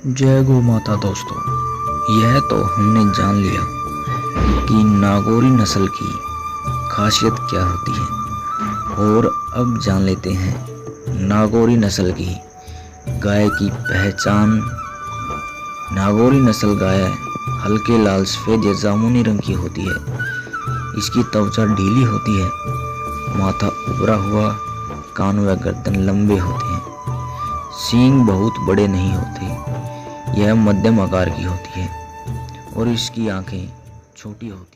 जय गौ माता। दोस्तों, यह तो हमने जान लिया कि नागौरी नस्ल की खासियत क्या होती है, और अब जान लेते हैं नागौरी नस्ल की गाय की पहचान। नागौरी नस्ल गाय हल्के लाल सफेद या जामुनी रंग की होती है। इसकी त्वचा ढीली होती है, माथा उभरा हुआ, कान व गर्दन लंबे होते हैं, सींग बहुत बड़े नहीं होते। यह मध्यम आकार की होती है और इसकी आंखें छोटी होती हैं।